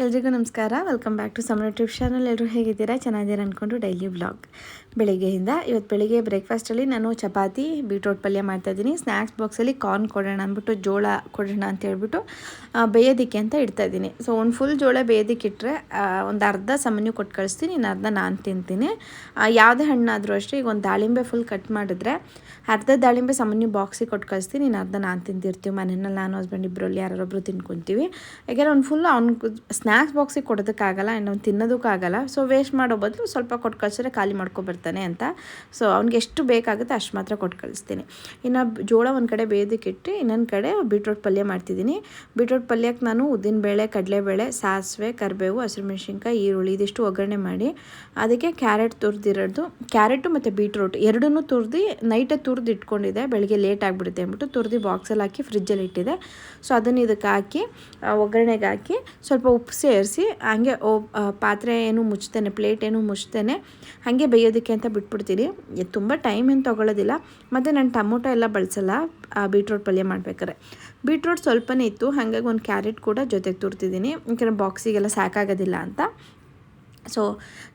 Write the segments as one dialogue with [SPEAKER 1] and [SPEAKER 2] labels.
[SPEAKER 1] ಎಲ್ರಿಗೂ ನಮಸ್ಕಾರ. Welcome back to Samar YouTube channel. ಎಲ್ಲರೂ ಹೇಗಿದ್ದೀರಾ? ಚೆನ್ನಾಗಿದ್ದೀರಾ ಅಂದ್ಕೊಂಡು ಡೈಲಿ ವ್ಲಾಗ್ ಬೆಳಿಗ್ಗೆಯಿಂದ. ಇವತ್ತು ಬೆಳಿಗ್ಗೆ ಬ್ರೇಕ್ಫಾಸ್ಟಲ್ಲಿ ನಾನು ಚಪಾತಿ ಬೀಟ್ರೋಟ್ ಪಲ್ಯ ಮಾಡ್ತಾಯಿದ್ದೀನಿ. ಸ್ನ್ಯಾಕ್ಸ್ ಬಾಕ್ಸಲ್ಲಿ ಕಾರ್ನ್ ಕೊಡೋಣ ಅಂದ್ಬಿಟ್ಟು, ಜೋಳ ಕೊಡೋಣ ಅಂತ ಹೇಳ್ಬಿಟ್ಟು ಬೇಯೋದಕ್ಕೆ ಅಂತ ಇಡ್ತಾಯಿದ್ದೀನಿ. ಸೊ ಒಂದು ಫುಲ್ ಜೋಳ ಬೇಯೋದಕ್ಕೆ ಇಟ್ಟರೆ ಒಂದು ಅರ್ಧ ಸಾಮಾನ್ಯ ಕೊಟ್ಟು ಕಳಿಸ್ತೀನಿ, ಇನ್ನು ಅರ್ಧ ನಾನು ತಿಂತೀನಿ. ಯಾವುದೇ ಹಣ್ಣಾದರೂ ಅಷ್ಟೇ, ಈಗ ಒಂದು ದಾಳಿಂಬೆ ಫುಲ್ ಕಟ್ ಮಾಡಿದ್ರೆ ಅರ್ಧ ದಾಳಿಂಬೆ ಸಾಮಾನ್ಯ ಬಾಕ್ಸಿಗೆ ಕೊಟ್ಟು ಕಳಿಸ್ತೀನಿ, ಇನ್ನು ಅರ್ಧ ನಾನು ತಿಂತಿರ್ತೀವಿ ಮನೆಯಲ್ಲಿ. ನಾನು ಹಸ್ಬೆಂಡ್ ಇಬ್ಬರಲ್ಲಿ ಯಾರೊಬ್ಬರು ತಿನ್ಕೊತೀವಿ. ಯಾಕೆಂದರೆ ಒಂದು ಫುಲ್ ಅವ್ನಿಗೆ ಸ್ನ್ಯಾಕ್ಸ್ ಬಾಕ್ಸಿಗೆ ಕೊಡೋದಕ್ಕಾಗಲ್ಲ, ಇನ್ನು ತಿನ್ನೋದಕ್ಕಾಗಲ್ಲ. ಸೊ ವೇಸ್ಟ್ ಮಾಡೋ ಬದಲು ಸ್ವಲ್ಪ ಕೊಟ್ಟು ಕಳಿಸಿದ್ರೆ ಖಾಲಿ ಮಾಡ್ಕೊಬರ್ತಾನೆ ಅಂತ. ಸೊ ಅವ್ನಿಗೆ ಎಷ್ಟು ಬೇಕಾಗುತ್ತೆ ಅಷ್ಟು ಮಾತ್ರ ಕೊಟ್ಟು ಕಳಿಸ್ತೀನಿ. ಇನ್ನು ಜೋಳ ಒಂದು ಕಡೆ ಬೇಯೋದಕ್ಕೆ ಇಟ್ಟು ಇನ್ನೊಂದು ಕಡೆ ಬೀಟ್ರೋಟ್ ಪಲ್ಯ ಮಾಡ್ತಿದ್ದೀನಿ. ಬೀಟ್ರೋಟ್ ಪಲ್ಯಕ್ಕೆ ನಾನು ಉದ್ದಿನಬೇಳೆ, ಕಡಲೆಬೇಳೆ, ಸಾಸಿವೆ, ಕರಿಬೇವು, ಹಸಿರುಮೆಣ್ಸಿನ್ಕಾಯಿ, ಈರುಳ್ಳಿ ಇದಿಷ್ಟು ಒಗ್ಗರಣೆ ಮಾಡಿ ಅದಕ್ಕೆ ಕ್ಯಾರೆಟ್ ತುರಿದಿರೋದು, ಕ್ಯಾರೆಟು ಮತ್ತು ಬೀಟ್ರೋಟ್ ಎರಡನ್ನೂ ತುರಿದು ನೈಟೇ ತುರಿದು ಇಟ್ಕೊಂಡಿದ್ದೆ. ಬೆಳಗ್ಗೆ ಲೇಟ್ ಆಗಿಬಿಡುತ್ತೆ ಅಂದ್ಬಿಟ್ಟು ತುರಿದು ಬಾಕ್ಸಲ್ಲಿ ಹಾಕಿ ಫ್ರಿಜ್ಜಲ್ಲಿ ಇಟ್ಟಿದ್ದೆ. ಸೊ ಅದನ್ನು ಇದಕ್ಕೆ ಹಾಕಿ ಒಗ್ಗರಣೆಗೆ ಹಾಕಿ ಸ್ವಲ್ಪ ಉಪ್ಪು ಸೇರಿಸಿ ಹಾಗೆ ಪಾತ್ರೆ ಏನು ಮುಚ್ತೇನೆ, ಪ್ಲೇಟ್ ಏನು ಮುಚ್ತೇನೆ, ಹಾಗೆ ಬೇಯೋದಕ್ಕೆ ಅಂತ ಬಿಟ್ಬಿಡ್ತೀನಿ. ತುಂಬ ಟೈಮ್ ಏನು ತೊಗೊಳ್ಳೋದಿಲ್ಲ. ಮತ್ತು ನಾನು ಟೊಮೊಟೊ ಎಲ್ಲ ಬಳಸಲ್ಲ ಬೀಟ್ರೋಟ್ ಪಲ್ಯ ಮಾಡ್ಬೇಕಾದ್ರೆ. ಬೀಟ್ರೋಟ್ ಸ್ವಲ್ಪನೇ ಇತ್ತು, ಹಾಗಾಗಿ ಒಂದು ಕ್ಯಾರೆಟ್ ಕೂಡ ಜೊತೆಗೆ ತುರ್ತಿದ್ದೀನಿ, ಯಾಕಂದರೆ ಬಾಕ್ಸಿಗೆಲ್ಲ ಸಾಕಾಗೋದಿಲ್ಲ ಅಂತ. ಸೊ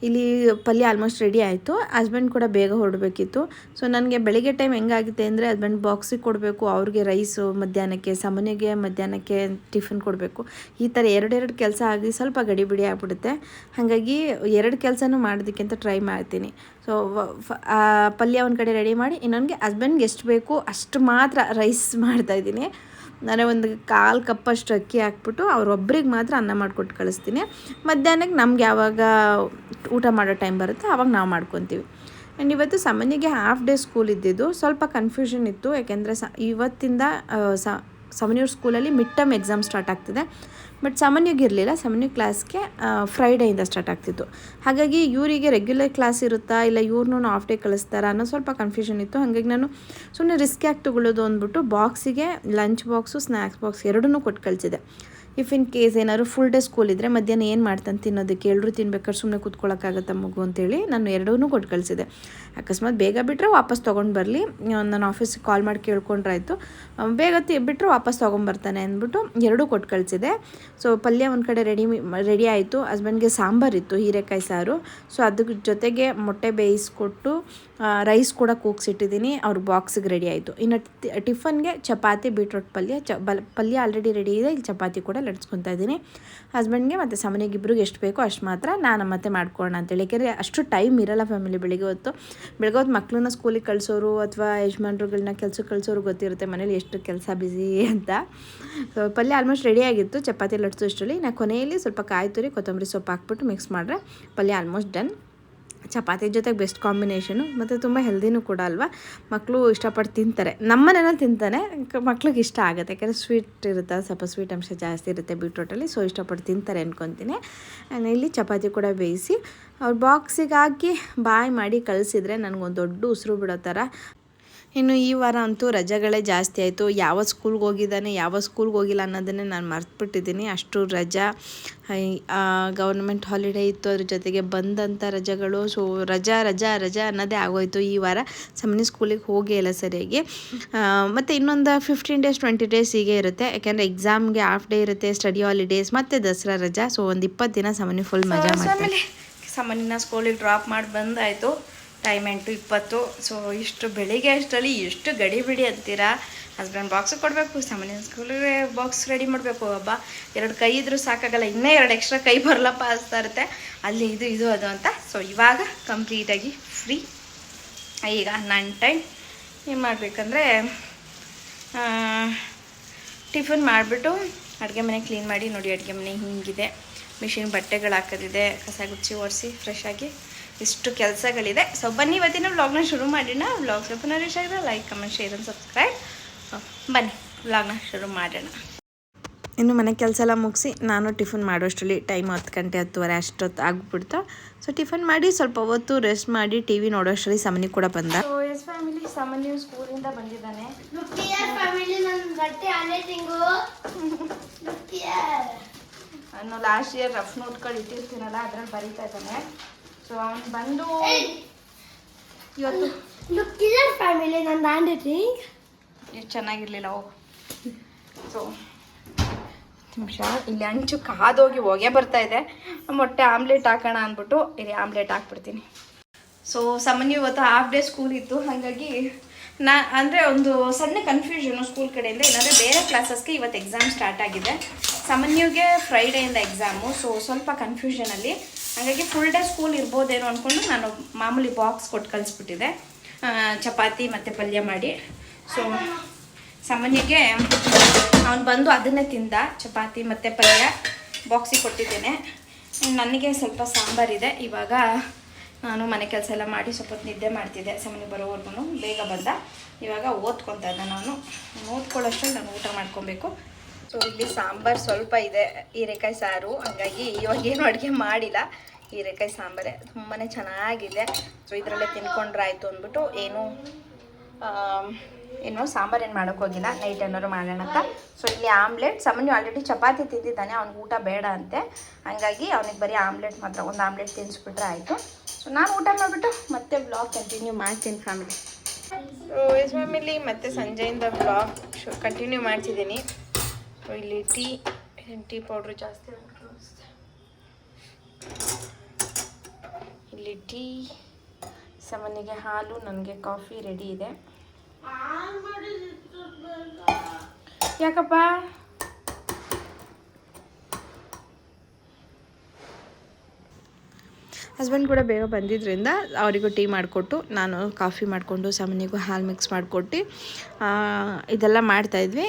[SPEAKER 1] ಇಲ್ಲಿ ಪಲ್ಯ ಆಲ್ಮೋಸ್ಟ್ ರೆಡಿ ಆಯಿತು. ಹಸ್ಬೆಂಡ್ ಕೂಡ ಬೇಗ ಹೊರಡಬೇಕಿತ್ತು. ಸೊ ನನಗೆ ಬೆಳಿಗ್ಗೆ ಟೈಮ್ ಹೆಂಗಾಗುತ್ತೆ ಅಂದರೆ, ಹಸ್ಬೆಂಡ್ ಬಾಕ್ಸಿಗೆ ಕೊಡಬೇಕು, ಅವ್ರಿಗೆ ರೈಸು ಮಧ್ಯಾಹ್ನಕ್ಕೆ, ಸಾಮಾನ್ಯಗೆ ಮಧ್ಯಾಹ್ನಕ್ಕೆ ಟಿಫಿನ್ ಕೊಡಬೇಕು. ಈ ಥರ ಎರಡೆರಡು ಕೆಲಸ ಆಗಿ ಸ್ವಲ್ಪ ಗಡಿಬಿಡಿ ಆಗಿಬಿಡುತ್ತೆ. ಹಾಗಾಗಿ ಎರಡು ಕೆಲಸನೂ ಮಾಡೋದಕ್ಕೆ ಅಂತ ಟ್ರೈ ಮಾಡ್ತೀನಿ. ಸೊ ಪಲ್ಯ ಒಂದು ಕಡೆ ರೆಡಿ ಮಾಡಿ, ಇನ್ನೊಂದಿಗೆ ಹಸ್ಬೆಂಡ್ಗೆ ಎಷ್ಟು ಬೇಕು ಅಷ್ಟು ಮಾತ್ರ ರೈಸ್ ಮಾಡ್ತಾಯಿದ್ದೀನಿ. ನಾನು ಒಂದು 1/4 ಕಪ್ಪಷ್ಟು ಅಕ್ಕಿ ಹಾಕ್ಬಿಟ್ಟು ಅವರೊಬ್ಬರಿಗೆ ಮಾತ್ರ ಅನ್ನ ಮಾಡಿಕೊಟ್ಟು ಕಳಿಸ್ತೀನಿ. ಮಧ್ಯಾಹ್ನಕ್ಕೆ ನಮ್ಗೆ ಯಾವಾಗ ಊಟ ಮಾಡೋ ಟೈಮ್ ಬರುತ್ತೆ ಆವಾಗ ನಾವು ಮಾಡ್ಕೊತೀವಿ. ಆ್ಯಂಡ್ ಇವತ್ತು ಸಾಮಾನ್ಯಗೆ ಹಾಫ್ ಡೇ ಸ್ಕೂಲ್ ಇದ್ದಿದ್ದು. ಸ್ವಲ್ಪ ಕನ್ಫ್ಯೂಷನ್ ಇತ್ತು, ಯಾಕೆಂದರೆ ಇವತ್ತಿಂದ ಸಾಮಾನ್ಯವ್ರ ಸ್ಕೂಲಲ್ಲಿ ಮಿಡ್ ಟರ್ಮ್ ಎಕ್ಸಾಮ್ ಸ್ಟಾರ್ಟ್ ಆಗ್ತಿದೆ. ಬಟ್ ಸಾಮಾನ್ಯಗೆ ಇರಲಿಲ್ಲ, ಸಾಮಾನ್ಯ ಕ್ಲಾಸ್ಗೆ ಫ್ರೈಡೆಯಿಂದ ಸ್ಟಾರ್ಟ್ ಆಗ್ತಿತ್ತು. ಹಾಗಾಗಿ ಇವರಿಗೆ ರೆಗ್ಯುಲರ್ ಕ್ಲಾಸ್ ಇರುತ್ತಾ ಇಲ್ಲ ಇವ್ರನ್ನೂ ಹಾಫ್ ಡೇ ಕಳಿಸ್ತಾರಾ ಅನ್ನೋ ಸ್ವಲ್ಪ ಕನ್ಫ್ಯೂಷನ್ ಇತ್ತು. ಹಾಗಾಗಿ ನಾನು ಸುಮ್ಮನೆ ರಿಸ್ಕ್ ಯಾಕೆ ತೊಗೊಳ್ಳೋದು ಅಂದ್ಬಿಟ್ಟು ಬಾಕ್ಸಿಗೆ ಲಂಚ್ ಬಾಕ್ಸು, ಸ್ನ್ಯಾಕ್ಸ್ ಬಾಕ್ಸ್ ಎರಡನ್ನೂ ಕೊಟ್ಟು ಕಳಿಸಿದೆ. ಇಫ್ ಇನ್ ಕೇಸ್ ಏನಾದ್ರು ಫುಲ್ ಡೇ ಸ್ಕೂಲ್ ಇದ್ದರೆ ಮಧ್ಯಾಹ್ನ ಏನು ಮಾಡ್ತಾನೆ ತಿನ್ನೋದಕ್ಕೆ, ಎಲ್ಲರೂ ತಿನ್ಬೇಕಾದ್ರೆ ಸುಮ್ಮನೆ ಕೂತ್ಕೊಳ್ಳೋಕ್ಕಾಗತ್ತ ಮಗು ಅಂತೇಳಿ ನಾನು ಎರಡನ್ನೂ ಕೊಟ್ಟು ಕಳಿಸಿದೆ. ಅಕಸ್ಮಾತ್ ಬೇಗ ಬಿಟ್ಟರೆ ವಾಪಸ್ ತೊಗೊಂಡು ಬರಲಿ, ನಾನು ಆಫೀಸಿಗೆ ಕಾಲ್ ಮಾಡಿ ಕೇಳ್ಕೊಂಡ್ರಾಯ್ತು, ಬೇಗ ಬಿಟ್ಟರೆ ವಾಪಸ್ ತೊಗೊಂಬರ್ತಾನೆ ಅಂದ್ಬಿಟ್ಟು ಎರಡೂ ಕೊಟ್ಟು ಕಳಿಸಿದೆ. ಸೊ ಪಲ್ಯ ಒಂದು ಕಡೆ ರೆಡಿ ಆಯಿತು. ಹಸ್ಬೆಂಡ್ಗೆ ಸಾಂಬಾರಿತ್ತು, ಹೀರೆಕಾಯಿ ಸಾರು. ಸೊ ಅದ್ರ ಜೊತೆಗೆ ಮೊಟ್ಟೆ ಬೇಯಿಸ್ಕೊಟ್ಟು ರೈಸ್ ಕೂಡ ಕೂಗ್ಸಿಟ್ಟಿದ್ದೀನಿ. ಅವ್ರ ಬಾಕ್ಸಿಗೆ ರೆಡಿ ಆಯಿತು. ಇನ್ನು ಟಿಫನ್ಗೆ ಚಪಾತಿ ಬೀಟ್ರೋಟ್ ಪಲ್ಯ. ಪಲ್ಯ ಆಲ್ರೆಡಿ ರೆಡಿ ಇದೆ, ಇಲ್ಲಿ ಚಪಾತಿ ಕೂಡ ಲಟ್ಸ್ಕೊತಾ ಇದ್ದೀನಿ. ಹಸ್ಬೆಂಡ್ಗೆ ಮತ್ತು ಸಾಮಾನ್ಯಗೆ ಇಬ್ಬರಿಗೆ ಎಷ್ಟು ಬೇಕೋ ಅಷ್ಟು ಮಾತ್ರ ನಾನು ಮತ್ತೆ ಮಾಡ್ಕೊಳ್ಳೋಣ ಅಂತೇಳಿ. ಯಾಕೆಂದರೆ ಅಷ್ಟು ಟೈಮ್ ಇರೋಲ್ಲ ಫ್ಯಾಮಿಲಿ. ಬೆಳಗ್ಗೆ ಹೊತ್ತು ಮಕ್ಕಳನ್ನ ಸ್ಕೂಲಿಗೆ ಕಳಿಸೋರು ಅಥವಾ ಯಜಮಾನ್ರುಗಳನ್ನ ಕೆಲ್ಸಕ್ಕೆ ಕಳಿಸೋರು ಗೊತ್ತಿರುತ್ತೆ ಮನೇಲಿ ಎಷ್ಟು ಕೆಲಸ ಬ್ಯುಸಿ ಅಂತ. ಸೊ ಪಲ್ಯ ಆಲ್ಮೋಸ್ಟ್ ರೆಡಿ ಆಗಿತ್ತು. ಚಪಾತಿ ಲಟ್ಸೋ ಅಷ್ಟರಲ್ಲಿ ನಾನು ಕೊನೆಯಲ್ಲಿ ಸ್ವಲ್ಪ ಕಾಯಿ ತುರಿ, ಕೊತ್ತಂಬರಿ ಸೊಪ್ಪು ಹಾಕ್ಬಿಟ್ಟು ಮಿಕ್ಸ್ ಮಾಡಿದ್ರೆ ಪಲ್ಯ ಆಲ್ಮೋಸ್ಟ್ ಡನ್. ಚಪಾತಿ ಜೊತೆಗೆ ಬೆಸ್ಟ್ ಕಾಂಬಿನೇಷನು, ಮತ್ತು ತುಂಬ ಹೆಲ್ದಿನೂ ಕೂಡ ಅಲ್ವಾ. ಮಕ್ಕಳು ಇಷ್ಟಪಟ್ಟು ತಿಂತಾರೆ, ನಮ್ಮನೆಯಲ್ಲಿ ತಿಂತಾನೆ, ಮಕ್ಳಿಗೆ ಇಷ್ಟ ಆಗುತ್ತೆ. ಯಾಕೆಂದರೆ ಸ್ವೀಟ್ ಇರುತ್ತೆ, ಸ್ವಲ್ಪ ಸ್ವೀಟ್ ಅಂಶ ಜಾಸ್ತಿ ಇರುತ್ತೆ ಬೀಟ್ರೋಟಲ್ಲಿ. ಸೊ ಇಷ್ಟಪಟ್ಟು ತಿಂತಾರೆ ಅಂದ್ಕೊತೀನಿ. ಇಲ್ಲಿ ಚಪಾತಿ ಕೂಡ ಬೇಯಿಸಿ ಅವ್ರ ಬಾಕ್ಸಿಗೆ ಹಾಕಿ ಬಾಯ್ ಮಾಡಿ ಕಳಿಸಿದ್ರೆ ನನಗೊಂದು ದೊಡ್ಡ ಉಸಿರು ಬಿಡೋ ಥರ. ಇನ್ನು ಈ ವಾರ ಅಂತೂ ರಜೆಗಳೇ ಜಾಸ್ತಿ ಆಯಿತು. ಯಾವ ಸ್ಕೂಲ್ಗೆ ಹೋಗಿದ್ದಾನೆ, ಯಾವ ಸ್ಕೂಲ್ಗೆ ಹೋಗಿಲ್ಲ ಅನ್ನೋದನ್ನೇ ನಾನು ಮರ್ತುಬಿಟ್ಟಿದ್ದೀನಿ. ಅಷ್ಟು ರಜಾ, ಗೌರ್ಮೆಂಟ್ ಹಾಲಿಡೇ ಇತ್ತು, ಅದ್ರ ಜೊತೆಗೆ ಬಂದಂಥ ರಜೆಗಳು. ಸೊ ರಜಾ ಅನ್ನೋದೇ ಆಗೋಯ್ತು ಈ ವಾರ. ಸಾಮಾನ್ಯ ಸ್ಕೂಲಿಗೆ ಹೋಗೇ ಇಲ್ಲ ಸರಿಯಾಗಿ. ಮತ್ತು ಇನ್ನೊಂದು 15 ಡೇಸ್ 20 ಡೇಸ್ ಹೀಗೆ ಇರುತ್ತೆ. ಯಾಕೆಂದರೆ ಎಕ್ಸಾಮ್ಗೆ ಹಾಫ್ ಡೇ ಇರುತ್ತೆ, ಸ್ಟಡಿ ಹಾಲಿಡೇಸ್ ಮತ್ತು ದಸರಾ ರಜಾ. ಸೊ ಒಂದು 20 ದಿನ ಸಾಮಾನ್ಯ ಫುಲ್ ಮಜಾ ಮಾಡ್ತಾರೆ. ಸಾಮಾನ್ಯನ ಸ್ಕೂಲಿಗೆ ಡ್ರಾಪ್ ಮಾಡಿ ಬಂದಾಯಿತು. ಟೈಮ್ 8:20. ಸೊ ಇಷ್ಟು ಬೆಳಿಗ್ಗೆ ಅಷ್ಟರಲ್ಲಿ ಎಷ್ಟು ಗಡಿಬಿಡಿ ಅಂತೀರಾ. ಹಸ್ಬೆಂಡ್ ಬಾಕ್ಸಿಗೆ ಕೊಡಬೇಕು, ಸಾಮಾನ್ಯ ಸ್ಕೂಲಿಗೆ ಬಾಕ್ಸ್ ರೆಡಿ ಮಾಡಬೇಕು. ಹಬ್ಬ 2 ಕೈ ಇದ್ರೂ ಸಾಕಾಗಲ್ಲ, ಇನ್ನೂ 2 ಎಕ್ಸ್ಟ್ರಾ ಕೈ ಬರಲಪ್ಪ ಅನಿಸ್ತಾ ಇರುತ್ತೆ, ಅಲ್ಲಿ ಇದು ಅದು ಅಂತ. ಸೊ ಇವಾಗ ಕಂಪ್ಲೀಟಾಗಿ ಫ್ರೀ. ಈಗ ನನ್ನ ಟೈಮ್ ಏನು ಮಾಡಬೇಕಂದ್ರೆ, ಟಿಫನ್ ಮಾಡಿಬಿಟ್ಟು ಅಡುಗೆ ಮನೆ ಕ್ಲೀನ್ ಮಾಡಿ. ನೋಡಿ ಅಡುಗೆ ಮನೆ ಹಿಂಗಿದೆ, ಮಿಷಿನ್ ಬಟ್ಟೆಗಳು ಹಾಕೋದಿದೆ, ಕಸ ಗುಚ್ಚಿ ಒರೆಸಿ ಫ್ರೆಶ್ ಆಗಿ ಇಷ್ಟು ಕೆಲಸಗಳಿದೆ. ಸೊ ಬನ್ನಿ ಇವತ್ತಿನ ವ್ಲಾಗ್ನ ಶುರು ಮಾಡೋಣ. ವ್ಲಾಗ್ ಸ್ವಲ್ಪ ಇಷ್ಟ ಆಗಿದೆ like, comment, share and subscribe. ಬನ್ನಿ ವ್ಲಾಗ್ನ ಶುರು ಮಾಡೋಣ. ಇನ್ನು ಮನೆ ಕೆಲಸ ಎಲ್ಲ ಮುಗಿಸಿ ನಾನು ಟಿಫನ್ ಮಾಡೋಷ್ಟರಲ್ಲಿ ಟೈಮ್ 10 ಗಂಟೆ 10:30 ಅಷ್ಟೊತ್ತು ಆಗಿಬಿಡ್ತು. ಸೊ ಟಿಫನ್ ಮಾಡಿ ಸ್ವಲ್ಪ ಹೊತ್ತು ರೆಸ್ಟ್ ಮಾಡಿ ಟಿ ವಿ ನೋಡೋಷ್ಟರಲ್ಲಿ ಸಾಮಾನ್ಯ ಕೂಡ ಬಂದ. ಸೊ ಎಸ್ ಫ್ಯಾಮಿಲಿ, ಸಾಮಾನ್ಯ ಸ್ಕೂಲಿಂದ ಬಂದಿದ್ದಾನೆ. ನಾನು ಲಾಸ್ಟ್ ಇಯರ್ ರಫ್ ನೋಟ್ಗಳು ಇಟ್ಟಿರ್ತೀನಲ್ಲ ಅದ್ರಲ್ಲಿ ಬರೀತಾ ಇದ್ದಾನೆ. ಸೊ ಅವನು ಬಂದು ಇವತ್ತು ಫ್ಯಾಮಿಲಿ ನನ್ನ ಹ್ಯಾಂಡ್ ರೈಟಿಂಗ್ ಎಷ್ಟು ಚೆನ್ನಾಗಿರಲಿಲ್ಲ. ಸೊ ನಿಮಿಷ ಇಲ್ಲಿ ಅಂಚು ಕಾದೋಗಿ ಹೊಗೆ ಬರ್ತಾ ಇದೆ. ಮೊಟ್ಟೆ ಆಮ್ಲೆಟ್ ಹಾಕೋಣ ಅಂದ್ಬಿಟ್ಟು ಇಲ್ಲಿ ಆಮ್ಲೆಟ್ ಹಾಕ್ಬಿಡ್ತೀನಿ. ಸೊ ಸಾಮಾನ್ಯ ಇವತ್ತು ಹಾಫ್ ಡೇ ಸ್ಕೂಲ್ ಇತ್ತು, ಹಾಗಾಗಿ ಅಂದರೆ ಒಂದು ಸಣ್ಣ ಕನ್ಫ್ಯೂಷನು ಸ್ಕೂಲ್ ಕಡೆಯಿಂದ. ಇಲ್ಲಾಂದರೆ ಬೇರೆ ಕ್ಲಾಸಸ್ಗೆ ಇವತ್ತು ಎಕ್ಸಾಮ್ ಸ್ಟಾರ್ಟ್ ಆಗಿದೆ. ಸಾಮಾನ್ಯಗೆ ಫ್ರೈಡೆಯಿಂದ ಎಕ್ಸಾಮು, ಸೊ ಸ್ವಲ್ಪ ಕನ್ಫ್ಯೂಷನಲ್ಲಿ. ಹಾಗಾಗಿ ಫುಲ್ ಡೇ ಸ್ಕೂಲ್ ಇರ್ಬೋದೇನೋ ಅಂದ್ಕೊಂಡು ನಾನು ಮಾಮೂಲಿ ಬಾಕ್ಸ್ ಕೊಟ್ಟು ಕಳಿಸ್ಬಿಟ್ಟಿದ್ದೆ, ಚಪಾತಿ ಮತ್ತು ಪಲ್ಯ ಮಾಡಿ. ಸೊ ಸಾಮಾನ್ಯಗೆ ಅವನು ಬಂದು ಅದನ್ನೇ ತಿಂದ, ಚಪಾತಿ ಮತ್ತು ಪಲ್ಯ ಬಾಕ್ಸಿಗೆ ಕೊಟ್ಟಿದ್ದೇನೆ. ನನಗೆ ಸ್ವಲ್ಪ ಸಾಂಬಾರಿದೆ. ಇವಾಗ ನಾನು ಮನೆ ಕೆಲಸ ಎಲ್ಲ ಮಾಡಿ ಸ್ವಲ್ಪ ಹೊತ್ತು ನಿದ್ದೆ ಮಾಡ್ತಿದ್ದೆ. ಸಾಮಾನ್ಯ ಬರೋವರೆಗೂ ಬೇಗ ಬಂದ. ಇವಾಗ ಓದ್ಕೊತಾ ಇದ್ದೆ. ನಾನು ಓದ್ಕೊಳ್ಳೋಷ್ಟರಲ್ಲಿ ನಾನು ಊಟ ಮಾಡ್ಕೊಬೇಕು. ಸೊ ಇಲ್ಲಿ ಸಾಂಬಾರು ಸ್ವಲ್ಪ ಇದೆ, ಹೀರೆಕಾಯಿ ಸಾರು. ಹಾಗಾಗಿ ಇವಾಗ ಏನು ಅಡುಗೆ ಮಾಡಿಲ್ಲ, ಹೀರೆಕಾಯಿ ಸಾಂಬಾರೇ ತುಂಬಾ ಚೆನ್ನಾಗಿದೆ. ಸೊ ಇದರಲ್ಲೇ ತಿನ್ಕೊಂಡ್ರೆ ಆಯಿತು ಅಂದ್ಬಿಟ್ಟು ಏನೋ ಸಾಂಬಾರು ಏನು ಮಾಡೋಕ್ಕೋಗಿಲ್ಲ, ನೈಟ್ ಏನಾದ್ರು ಮಾಡೋಣ ಅಂತ. ಸೊ ಇಲ್ಲಿ ಆಮ್ಲೆಟ್. ಸಾಮಾನ್ಯ ಆಲ್ರೆಡಿ ಚಪಾತಿ ತಿಂದಿದ್ದಾನೆ, ಅವ್ನಿಗೆ ಊಟ ಬೇಡ ಅಂತೆ. ಹಾಗಾಗಿ ಅವನಿಗೆ ಬರೀ ಆಮ್ಲೆಟ್ ಮಾತ್ರ, ಒಂದು ಆಮ್ಲೆಟ್ ತಿನ್ನಿಸ್ಬಿಟ್ರೆ ಆಯಿತು. ಸೊ ನಾನು ಊಟ ಮಾಡಿಬಿಟ್ಟು ಮತ್ತೆ ವ್ಲಾಗ್ ಕಂಟಿನ್ಯೂ ಮಾಡ್ತೀನಿ ಫ್ಯಾಮಿಲಿ. ಸೊ ಎಸ್ ಫ್ಯಾಮಿಲಿ, ಮತ್ತೆ ಸಂಜೆಯಿಂದ ವ್ಲಾಗ್ ಕಂಟಿನ್ಯೂ ಮಾಡ್ತಿದ್ದೀನಿ. ಸೊ ಇಲ್ಲಿ ಟೀ ಪೌಡ್ರ್ ಜಾಸ್ತಿ ಅನಿಸುತ್ತೆ. ಇಲ್ಲಿ ಟೀ, ಸಾಮಾನ್ಯಗೆ ಹಾಲು, ನನಗೆ ಕಾಫಿ ರೆಡಿ ಇದೆ. ಯಾಕಪ್ಪ ಹಸ್ಬೆಂಡ್ ಕೂಡ ಬೇಗ ಬಂದಿದ್ದರಿಂದ ಅವರಿಗೂ ಟೀ ಮಾಡಿಕೊಟ್ಟು, ನಾನು ಕಾಫಿ ಮಾಡಿಕೊಂಡು ಸಾಮಾನ್ಯಗೂ ಹಾಲು ಮಿಕ್ಸ್ ಮಾಡಿಕೊಟ್ಟು ಇದೆಲ್ಲ ಮಾಡ್ತಾಯಿದ್ವಿ.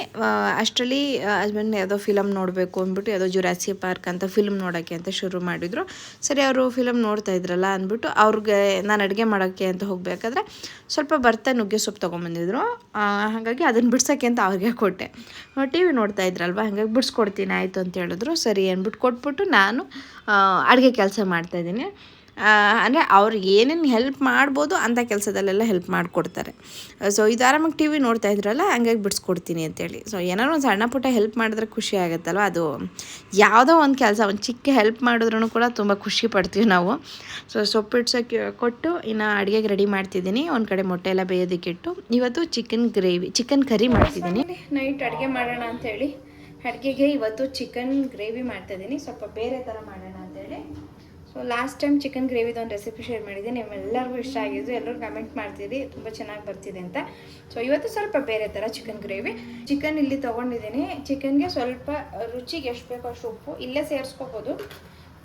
[SPEAKER 1] ಅಷ್ಟರಲ್ಲಿ ಹಸ್ಬೆಂಡ್ ಯಾವುದೋ ಫಿಲಮ್ ನೋಡಬೇಕು ಅಂದ್ಬಿಟ್ಟು ಯಾವುದೋ ಜುರಾಸಿ ಪಾರ್ಕ್ ಅಂತ ಫಿಲ್ಮ್ ನೋಡೋಕ್ಕೆ ಅಂತ ಶುರು ಮಾಡಿದರು. ಸರಿ, ಅವರು ಫಿಲಮ್ ನೋಡ್ತಾ ಇದ್ರಲ್ಲ ಅಂದ್ಬಿಟ್ಟು ಅವ್ರಿಗೆ ನಾನು ಅಡುಗೆ ಮಾಡೋಕ್ಕೆ ಅಂತ ಹೋಗಬೇಕಾದ್ರೆ ಸ್ವಲ್ಪ ಬರ್ತಾ ನುಗ್ಗೆ ಸೊಪ್ಪು ತೊಗೊಂಬಂದಿದ್ರು. ಹಾಗಾಗಿ ಅದನ್ನು ಬಿಡ್ಸೋಕ್ಕೆ ಅಂತ ಅವ್ರಿಗೆ ಕೊಟ್ಟೆ. ಟಿ ವಿ ನೋಡ್ತಾ ಇದ್ರಲ್ವ, ಹಾಗಾಗಿ ಬಿಡಿಸ್ಕೊಡ್ತೀನಿ ಆಯಿತು ಅಂತ ಹೇಳಿದ್ರು. ಸರಿ ಅಂದ್ಬಿಟ್ಟು ಕೊಟ್ಬಿಟ್ಟು ನಾನು ಅಡುಗೆ ಕೆಲಸ ಮಾಡ್ತಾಯಿದ್ದೀನಿ. ಅಂದರೆ ಅವ್ರಿಗೆ ಏನೇನು ಹೆಲ್ಪ್ ಮಾಡ್ಬೋದು ಅಂಥ ಕೆಲಸದಲ್ಲೆಲ್ಲ ಹೆಲ್ಪ್ ಮಾಡಿಕೊಡ್ತಾರೆ. ಸೊ ಇದು ಆರಾಮಾಗಿ ಟಿ ವಿ ನೋಡ್ತಾ ಇದ್ರಲ್ಲ, ಹಂಗಾಗಿ ಬಿಡಿಸ್ಕೊಡ್ತೀನಿ ಅಂತೇಳಿ. ಸೊ ಏನಾದ್ರು ಒಂದು ಸಣ್ಣ ಪುಟ್ಟ ಹೆಲ್ಪ್ ಮಾಡಿದ್ರೆ ಖುಷಿ ಆಗುತ್ತಲ್ವ, ಅದು ಯಾವುದೋ ಒಂದು ಕೆಲಸ, ಒಂದು ಚಿಕ್ಕ ಹೆಲ್ಪ್ ಮಾಡಿದ್ರೂ ಕೂಡ ತುಂಬ ಖುಷಿ ಪಡ್ತೀವಿ ನಾವು. ಸೊ ಸೊಪ್ಪು ಇಡ್ಸೋಕ್ಕೆ ಕೊಟ್ಟು ಇನ್ನು ಅಡುಗೆಗೆ ರೆಡಿ ಮಾಡ್ತಿದ್ದೀನಿ. ಒಂದು ಕಡೆ ಮೊಟ್ಟೆ ಎಲ್ಲ ಬೇಯೋದಕ್ಕಿಟ್ಟು ಇವತ್ತು ಚಿಕನ್ ಕರಿ ಮಾಡ್ತಿದ್ದೀನಿ. ನೈಟ್ ಅಡುಗೆ ಮಾಡೋಣ ಅಂಥೇಳಿ ಅಡುಗೆಗೆ ಇವತ್ತು ಚಿಕನ್ ಗ್ರೇವಿ ಮಾಡ್ತಾಯಿದ್ದೀನಿ. ಸ್ವಲ್ಪ ಬೇರೆ ಥರ ಮಾಡೋಣ ಅಂತೇಳಿ. ಸೊ ಲಾಸ್ಟ್ ಟೈಮ್ ಚಿಕನ್ ಗ್ರೇವಿದು ಒಂದು ರೆಸಿಪಿ ಶೇರ್ ಮಾಡಿದ್ದೆ, ನಿಮ್ಮೆಲ್ಲರಿಗೂ ಇಷ್ಟ ಆಗಿದ್ದು, ಎಲ್ಲರೂ ಕಮೆಂಟ್ ಮಾಡ್ತೀರಿ ತುಂಬ ಚೆನ್ನಾಗಿ ಬರ್ತಿದೆ ಅಂತ. ಸೊ ಇವತ್ತು ಸ್ವಲ್ಪ ಬೇರೆ ಥರ ಚಿಕನ್ ಗ್ರೇವಿ. ಚಿಕನ್ ಇಲ್ಲಿ ತೊಗೊಂಡಿದ್ದೀನಿ. ಚಿಕನ್ಗೆ ಸ್ವಲ್ಪ ರುಚಿಗೆ ಎಷ್ಟು ಬೇಕೋ ಅಷ್ಟು ಉಪ್ಪು ಇಲ್ಲೇ ಸೇರಿಸ್ಕೋಬೋದು,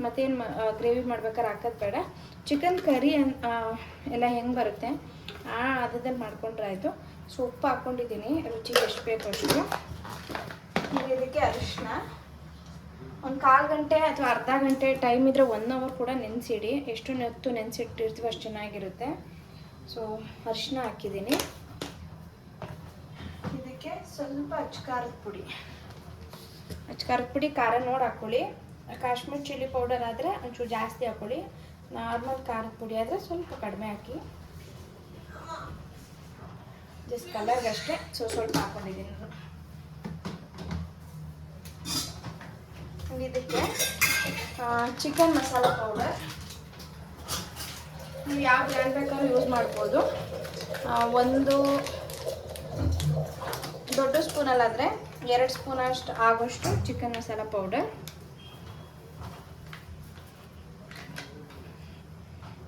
[SPEAKER 1] ಮತ್ತೇನು ಗ್ರೇವಿ ಮಾಡ್ಬೇಕಾದ್ರೆ ಹಾಕೋದು ಬೇಡ. ಚಿಕನ್ ಕರಿ ಎಲ್ಲ ಹೆಂಗೆ ಬರುತ್ತೆ ಅದರಲ್ಲಿ ಮಾಡ್ಕೊಂಡ್ರೆ ಆಯಿತು. ಸೊ ಉಪ್ಪು ಹಾಕ್ಕೊಂಡಿದ್ದೀನಿ ರುಚಿಗೆ ಎಷ್ಟು ಬೇಕೋ ಅಷ್ಟು. ಇದಕ್ಕೆ ಅರಿಶಿನ ಒಂದು 1/4 ಗಂಟೆ ಅಥವಾ ಅರ್ಧ ಗಂಟೆ ಟೈಮ್ ಇದ್ದರೆ 1 ಅವರ್ ಕೂಡ ನೆನೆಸಿಡಿ. ಎಷ್ಟು ಹೊತ್ತು ನೆನೆಸಿಟ್ಟಿರ್ತೀವಿ ಅಷ್ಟು ಚೆನ್ನಾಗಿರುತ್ತೆ. ಸೊ ಅರಿಶಿನ ಹಾಕಿದ್ದೀನಿ. ಇದಕ್ಕೆ ಸ್ವಲ್ಪ ಅಚ್ಚಕಾರದ ಪುಡಿ ಖಾರ ನೋಡಿ ಹಾಕ್ಕೊಳ್ಳಿ. ಕಾಶ್ಮೀರ್ ಚಿಲ್ಲಿ ಪೌಡರ್ ಆದರೆ ಒಂಚೂರು ಜಾಸ್ತಿ ಹಾಕ್ಕೊಳ್ಳಿ. ನಾರ್ಮಲ್ ಖಾರದ ಪುಡಿ ಆದರೆ ಸ್ವಲ್ಪ ಕಡಿಮೆ ಹಾಕಿ, ಜಸ್ಟ್ ಕಲರ್ಗಷ್ಟೇ. ಸೊ ಸ್ವಲ್ಪ ಹಾಕ್ಕೊಂಡಿದ್ದೀನಿ ನಾನು. ಇದಕ್ಕೆ ಚಿಕನ್ ಮಸಾಲ ಪೌಡರ್ ನೀವು ಯಾವ ಬ್ರ್ಯಾಂಡ್ ಬೇಕಾದ್ರೂ ಯೂಸ್ ಮಾಡ್ಬೋದು. ಒಂದು ದೊಡ್ಡ ಸ್ಪೂನಲ್ಲಾದರೆ 2 ಸ್ಪೂನ್ ಅಷ್ಟು ಆಗೋಷ್ಟು ಚಿಕನ್ ಮಸಾಲ ಪೌಡರ್.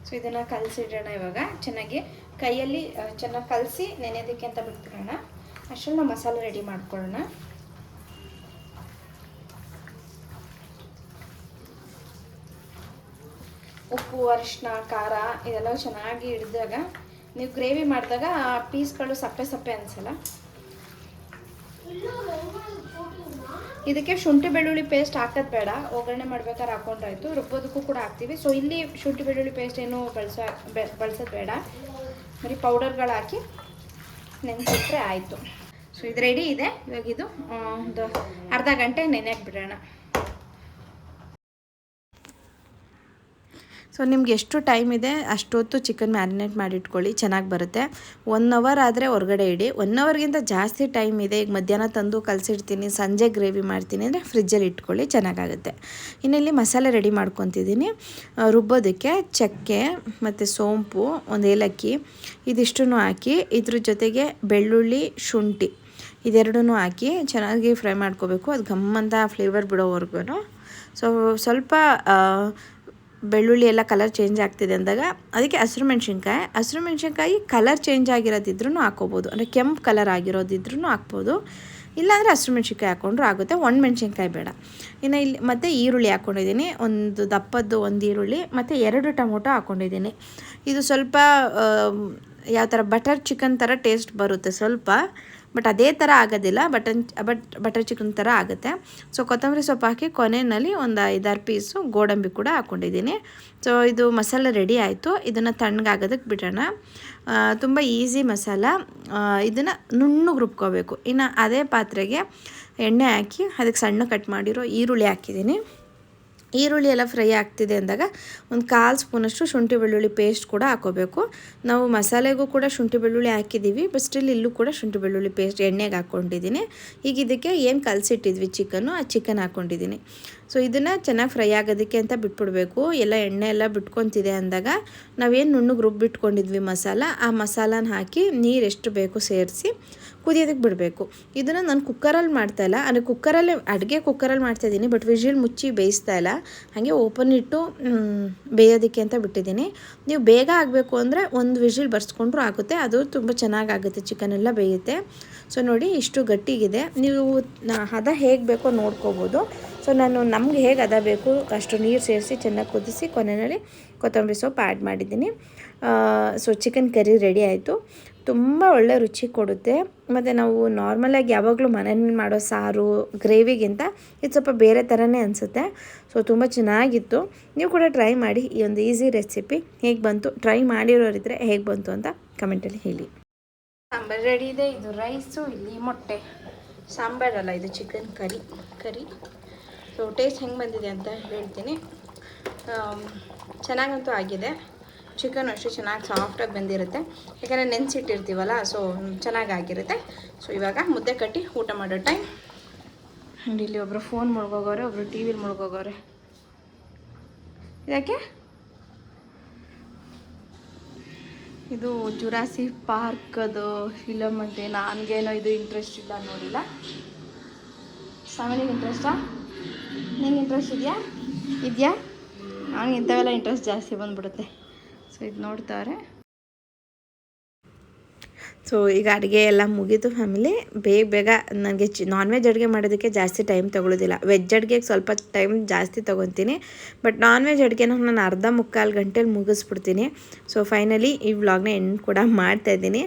[SPEAKER 1] ಸೊ ಇದನ್ನು ಕಲಸಿಡೋಣ. ಇವಾಗ ಚೆನ್ನಾಗಿ ಕೈಯಲ್ಲಿ ಚೆನ್ನಾಗಿ ಕಲಸಿ ನೆನೆಯೋದಕ್ಕೆ ಅಂತ ಬಿಟ್ಬಿಡೋಣ. ಅಷ್ಟರಲ್ಲಿ ನಾವು ಮಸಾಲೆ ರೆಡಿ ಮಾಡ್ಕೊಳ್ಳೋಣ. ಉಪ್ಪು, ಅರಿಶಿನ, ಖಾರ ಇದೆಲ್ಲ ಚೆನ್ನಾಗಿ ಹಿಡಿದಾಗ ನೀವು ಗ್ರೇವಿ ಮಾಡಿದಾಗ ಪೀಸ್ಗಳು ಸಪ್ಪೆ ಅನಿಸಲ್ಲ. ಇದಕ್ಕೆ ಶುಂಠಿ ಬೆಳ್ಳುಳ್ಳಿ ಪೇಸ್ಟ್ ಹಾಕೋದು ಬೇಡ, ಒಗ್ಗರಣೆ ಮಾಡ್ಬೇಕಾದ್ರೆ ಹಾಕೊಂಡ್ರಾಯ್ತು. ರುಬ್ಬೋದಕ್ಕೂ ಕೂಡ ಹಾಕ್ತೀವಿ. ಸೊ ಇಲ್ಲಿ ಶುಂಠಿ ಬೆಳ್ಳುಳ್ಳಿ ಪೇಸ್ಟ್ ಏನು ಬಳಸೋದು ಬೇಡ, ಬರೀ ಪೌಡರ್ಗಳು ಹಾಕಿ ನೆನೆಸಿಟ್ರೆ ಆಯಿತು. ಸೊ ಇದು ರೆಡಿ ಇದೆ. ಇವಾಗ ಇದು ಒಂದು ಅರ್ಧ ಗಂಟೆ ನೆನೆಯಕ್ಕೆ ಬಿಡೋಣ. ಸೊ ನಿಮ್ಗೆ ಎಷ್ಟು ಟೈಮ್ ಇದೆ ಅಷ್ಟೊತ್ತು ಚಿಕನ್ ಮ್ಯಾರಿನೇಟ್ ಮಾಡಿಟ್ಕೊಳ್ಳಿ, ಚೆನ್ನಾಗಿ ಬರುತ್ತೆ. 1 ಅವರ್ ಆದರೆ ಹೊರಗಡೆ ಇಡಿ. 1 ಅವರ್ಗಿಂತ ಜಾಸ್ತಿ ಟೈಮ್ ಇದೆ. ಈಗ ಮಧ್ಯಾಹ್ನ ತಂದು ಕಲಸಿಡ್ತೀನಿ, ಸಂಜೆ ಗ್ರೇವಿ ಮಾಡ್ತೀನಿ ಅಂದರೆ ಫ್ರಿಜ್ಜಲ್ಲಿ ಇಟ್ಕೊಳ್ಳಿ, ಚೆನ್ನಾಗಾಗುತ್ತೆ. ಇನ್ನಿಲ್ಲಿ ಮಸಾಲೆ ರೆಡಿ ಮಾಡ್ಕೊತಿದ್ದೀನಿ. ರುಬ್ಬೋದಕ್ಕೆ ಚಕ್ಕೆ ಮತ್ತು ಸೋಂಪು, ಒಂದು ಏಲಕ್ಕಿ ಇದಿಷ್ಟನ್ನು ಹಾಕಿ, ಇದ್ರ ಜೊತೆಗೆ ಬೆಳ್ಳುಳ್ಳಿ, ಶುಂಠಿ ಇದೆರಡೂ ಹಾಕಿ ಚೆನ್ನಾಗಿ ಫ್ರೈ ಮಾಡ್ಕೋಬೇಕು. ಅದು ಘಮ್ಮಂತ ಫ್ಲೇವರ್ ಬಿಡೋವರೆಗೂ. ಸೊ ಸ್ವಲ್ಪ ಬೆಳ್ಳುಳ್ಳಿ ಎಲ್ಲ ಕಲರ್ ಚೇಂಜ್ ಆಗ್ತಿದೆ ಅಂದಾಗ ಅದಕ್ಕೆ ಹಸಿರು ಮೆಣಸಿನ್ಕಾಯಿ ಕಲರ್ ಚೇಂಜ್ ಆಗಿರೋದಿದ್ರೂ ಹಾಕ್ಕೋಬೋದು. ಅಂದರೆ ಕೆಂಪು ಕಲರ್ ಆಗಿರೋದಿದ್ರೂ ಹಾಕ್ಬೋದು. ಇಲ್ಲಾಂದರೆ ಹಸಿರು ಮೆಣಸಿನ್ಕಾಯಿ ಹಾಕ್ಕೊಂಡ್ರೂ ಆಗುತ್ತೆ. ಒಣಮೆಣ್ಸಿನ್ಕಾಯಿ ಬೇಡ. ಇನ್ನು ಇಲ್ಲಿ ಮತ್ತು ಈರುಳ್ಳಿ ಹಾಕ್ಕೊಂಡಿದ್ದೀನಿ, ಒಂದು ದಪ್ಪದ್ದು ಒಂದು ಈರುಳ್ಳಿ ಮತ್ತು 2 ಟೊಮೊಟೊ ಹಾಕ್ಕೊಂಡಿದ್ದೀನಿ. ಇದು ಸ್ವಲ್ಪ ಯಾವ ಥರ ಬಟರ್ ಚಿಕನ್ ಥರ ಟೇಸ್ಟ್ ಬರುತ್ತೆ ಸ್ವಲ್ಪ, ಬಟ್ ಅದೇ ಥರ ಆಗೋದಿಲ್ಲ. ಬಟರ್ ಚಿಕನ್ ಥರ ಆಗುತ್ತೆ. ಸೊ ಕೊತ್ತಂಬರಿ ಸೊಪ್ಪು ಹಾಕಿ ಕೊನೆಯಲ್ಲಿ ಒಂದು 5-6 ಪೀಸು ಗೋಡಂಬಿ ಕೂಡ ಹಾಕ್ಕೊಂಡಿದ್ದೀನಿ. ಸೊ ಇದು ಮಸಾಲೆ ರೆಡಿ ಆಯಿತು. ಇದನ್ನು ತಣ್ಣಗಾಗೋದಕ್ಕೆ ಬಿಡೋಣ. ತುಂಬ ಈಸಿ ಮಸಾಲ. ಇದನ್ನು ನುಣ್ಣಗೆ ರುಬ್ಕೋಬೇಕು. ಇನ್ನು ಅದೇ ಪಾತ್ರೆಗೆ ಎಣ್ಣೆ ಹಾಕಿ ಅದಕ್ಕೆ ಸಣ್ಣ ಕಟ್ ಮಾಡಿರೋ ಈರುಳ್ಳಿ ಹಾಕಿದ್ದೀನಿ. ಈರುಳ್ಳಿ ಎಲ್ಲ ಫ್ರೈ ಆಗ್ತಿದೆ ಅಂದಾಗ ಒಂದು 1/4 ಸ್ಪೂನಷ್ಟು ಶುಂಠಿ ಬೆಳ್ಳುಳ್ಳಿ ಪೇಸ್ಟ್ ಕೂಡ ಹಾಕ್ಕೋಬೇಕು. ನಾವು ಮಸಾಲೆಗೂ ಕೂಡ ಶುಂಠಿ ಬೆಳ್ಳುಳ್ಳಿ ಹಾಕಿದ್ದೀವಿ, ಬಟ್ ಸ್ಟಿಲ್ ಇಲ್ಲೂ ಕೂಡ ಶುಂಠಿ ಬೆಳ್ಳುಳ್ಳಿ ಪೇಸ್ಟ್ ಎಣ್ಣೆಗೆ ಹಾಕ್ಕೊಂಡಿದ್ದೀನಿ. ಈಗ ಇದಕ್ಕೆ ಏನು ಕಲಸಿಟ್ಟಿದ್ವಿ ಚಿಕನ್ನು, ಆ ಚಿಕನ್ ಹಾಕ್ಕೊಂಡಿದ್ದೀನಿ. ಸೊ ಇದನ್ನು ಚೆನ್ನಾಗಿ ಫ್ರೈ ಆಗೋದಕ್ಕೆ ಅಂತ ಬಿಟ್ಬಿಡ್ಬೇಕು. ಎಲ್ಲ ಎಣ್ಣೆ ಎಲ್ಲ ಬಿಟ್ಕೊತಿದೆ ಅಂದಾಗ ನಾವೇನು ನುಣ್ಣಗೆ ರುಬ್ಬಿಟ್ಕೊಂಡಿದ್ವಿ ಮಸಾಲ, ಆ ಮಸಾಲಾನ ಹಾಕಿ ನೀರು ಎಷ್ಟು ಬೇಕು ಸೇರಿಸಿ ಕುದಿಯೋದಕ್ಕೆ ಬಿಡಬೇಕು. ಇದನ್ನು ನಾನು ಕುಕ್ಕರಲ್ಲಿ ಮಾಡ್ತಾಯಿಲ್ಲ, ಅಂದರೆ ಅಡುಗೆ ಕುಕ್ಕರಲ್ಲಿ ಮಾಡ್ತಾಯಿದ್ದೀನಿ, ಬಟ್ ವಿಜಿಲ್ ಮುಚ್ಚಿ ಬೇಯಿಸ್ತಾ ಇಲ್ಲ. ಹಾಗೆ ಓಪನ್ ಇಟ್ಟು ಬೇಯೋದಕ್ಕೆ ಅಂತ ಬಿಟ್ಟಿದ್ದೀನಿ. ನೀವು ಬೇಗ ಆಗಬೇಕು ಅಂದರೆ ಒಂದು ವಿಜಿಲ್ ಬರ್ಸ್ಕೊಂಡ್ರೂ ಆಗುತ್ತೆ, ಅದು ತುಂಬ ಚೆನ್ನಾಗಾಗುತ್ತೆ, ಚಿಕನ್ ಎಲ್ಲ ಬೇಯುತ್ತೆ. ಸೊ ನೋಡಿ ಇಷ್ಟು ಗಟ್ಟಿಗಿದೆ. ನೀವು ಹದ ಹೇಗೆ ಬೇಕೋ ನೋಡ್ಕೋಬೋದು. ಸೊ ನಾನು ನಮ್ಗೆ ಹೇಗೆ ಹದ ಬೇಕು ಅಷ್ಟು ನೀರು ಸೇರಿಸಿ ಚೆನ್ನಾಗಿ ಕುದಿಸಿ ಕೊನೆಯಲ್ಲಿ ಕೊತ್ತಂಬರಿ ಸೊಪ್ಪು ಆ್ಯಡ್ ಮಾಡಿದ್ದೀನಿ. ಸೊ ಚಿಕನ್ ಕರಿ ರೆಡಿ ಆಯಿತು. ತುಂಬ ಒಳ್ಳೆ ರುಚಿ ಕೊಡುತ್ತೆ. ಮತ್ತು ನಾವು ನಾರ್ಮಲಾಗಿ ಯಾವಾಗಲೂ ಮನೇಲಿ ಮಾಡೋ ಸಾರು ಗ್ರೇವಿಗಿಂತ ಇದು ಸ್ವಲ್ಪ ಬೇರೆ ಥರನೇ ಅನಿಸುತ್ತೆ. ಸೊ ತುಂಬ ಚೆನ್ನಾಗಿತ್ತು. ನೀವು ಕೂಡ ಟ್ರೈ ಮಾಡಿ. ಈ ಒಂದು ಈಸಿ ರೆಸಿಪಿ ಹೇಗೆ ಬಂತು, ಟ್ರೈ ಮಾಡಿರೋರಿದ್ರೆ ಹೇಗೆ ಬಂತು ಅಂತ ಕಮೆಂಟಲ್ಲಿ ಹೇಳಿ. ಸಾಂಬಾರು ರೆಡಿ ಇದೆ. ಇದು ರೈಸು, ಇಲ್ಲಿ ಮೊಟ್ಟೆ. ಸಾಂಬಾರಲ್ಲ, ಇದು ಚಿಕನ್ ಕರಿ. ಸೊ ಟೇಸ್ಟ್ ಹೆಂಗೆ ಬಂದಿದೆ ಅಂತ ಹೇಳ್ತೀನಿ. ಚೆನ್ನಾಗಂತೂ ಆಗಿದೆ. ಚಿಕನ್ ಅಷ್ಟು ಚೆನ್ನಾಗಿ ಸಾಫ್ಟಾಗಿ ಬಂದಿರುತ್ತೆ, ಯಾಕಂದರೆ ನೆನೆಸಿಟ್ಟಿರ್ತೀವಲ್ಲ. ಸೊ ಚೆನ್ನಾಗಾಗಿರುತ್ತೆ. ಸೊ ಇವಾಗ ಮುದ್ದೆ ಕಟ್ಟಿ ಊಟ ಮಾಡೋ ಟೈಮ್. ಆ್ಯಂಡ್ ಇಲ್ಲಿ ಒಬ್ಬರು ಫೋನ್ ಮುಳ್ಗೋಗವ್ರೆ, ಒಬ್ಬರು ಟಿ ವಿಲಿ ಮುಳ್ಗೋಗವ್ರೆ. ಯಾಕೆ ಇದು ಜುರಾಸಿಕ್ ಪಾರ್ಕದು ಫಿಲಮ್ ಅಂತೆ. ನನಗೇನೋ ಇದು ಇಂಟ್ರೆಸ್ಟ್ ಇಲ್ಲ, ನೋಡಿಲ್ಲ. ಸಾಮಾನ್ಯಗೆ ಇಂಟ್ರೆಸ್ಟಾ? ನಿಂಗೆ ಇಂಟ್ರೆಸ್ಟ್ ಇದೆಯಾ? ನನಗೆ ಇಂಥವೆಲ್ಲ ಇಂಟ್ರೆಸ್ಟ್ ಜಾಸ್ತಿ ಬಂದುಬಿಡುತ್ತೆ. ಸೊ ಇದು ನೋಡ್ತಾರೆ. ಸೊ ಈಗ ಅಡುಗೆ ಎಲ್ಲ ಮುಗೀತು ಫ್ಯಾಮಿಲಿ. ಬೇಗ ನನಗೆ ನಾನ್ ವೆಜ್ ಅಡುಗೆ ಮಾಡೋದಕ್ಕೆ ಜಾಸ್ತಿ ಟೈಮ್ ತೊಗೊಳ್ಳೋದಿಲ್ಲ. ವೆಜ್ ಅಡುಗೆಗೆ ಸ್ವಲ್ಪ ಟೈಮ್ ಜಾಸ್ತಿ ತೊಗೊತೀನಿ, ಬಟ್ ನಾನ್ ವೆಜ್ ಅಡುಗೆನ ನಾನು 1/4 ಗಂಟೆಲಿ ಮುಗಿಸ್ಬಿಡ್ತೀನಿ. ಸೊ ಫೈನಲಿ ಈ ವ್ಲಾಗ್ನ ಎಂಡ್ ಕೂಡ ಮಾಡ್ತಾಯಿದ್ದೀನಿ.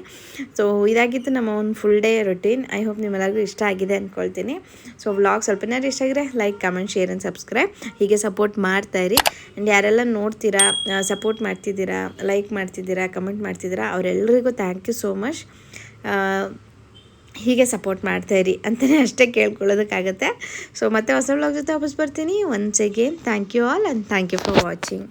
[SPEAKER 1] ಸೊ ಇದಾಗಿತ್ತು ನಮ್ಮ ಒಂದು full day routine. I hope ನಿಮ್ಮೆಲ್ಲರಿಗೂ ಇಷ್ಟ ಆಗಿದೆ ಅಂದ್ಕೊಳ್ತೀನಿ. ಸೊ ವ್ಲಾಗ್ ಸ್ವಲ್ಪನಾದ್ರು ಇಷ್ಟ ಆಗಿದ್ರೆ like, comment, share and subscribe ಹೀಗೆ ಸಪೋರ್ಟ್ ಮಾಡ್ತಾಯಿರಿ. ಆ್ಯಂಡ್ ಯಾರೆಲ್ಲ ನೋಡ್ತೀರಾ, ಸಪೋರ್ಟ್ ಮಾಡ್ತಿದ್ದೀರಾ, ಲೈಕ್ ಮಾಡ್ತಿದ್ದೀರಾ, ಕಮೆಂಟ್ ಮಾಡ್ತಿದ್ದೀರಾ, ಅವರೆಲ್ಲರಿಗೂ ಥ್ಯಾಂಕ್ ಯು ಸೋ ಮಚ್. ಹೀಗೆ ಸಪೋರ್ಟ್ ಮಾಡ್ತಾಯಿರಿ ಅಂತಲೇ ಅಷ್ಟೇ ಕೇಳ್ಕೊಳ್ಳೋದಕ್ಕಾಗತ್ತೆ. ಸೊ ಮತ್ತೆ ಹೊಸ ವ್ಲಾಗ್ ಜೊತೆ ವಾಪಸ್ ಬರ್ತೀನಿ. Once again thank you all and thank you for watching.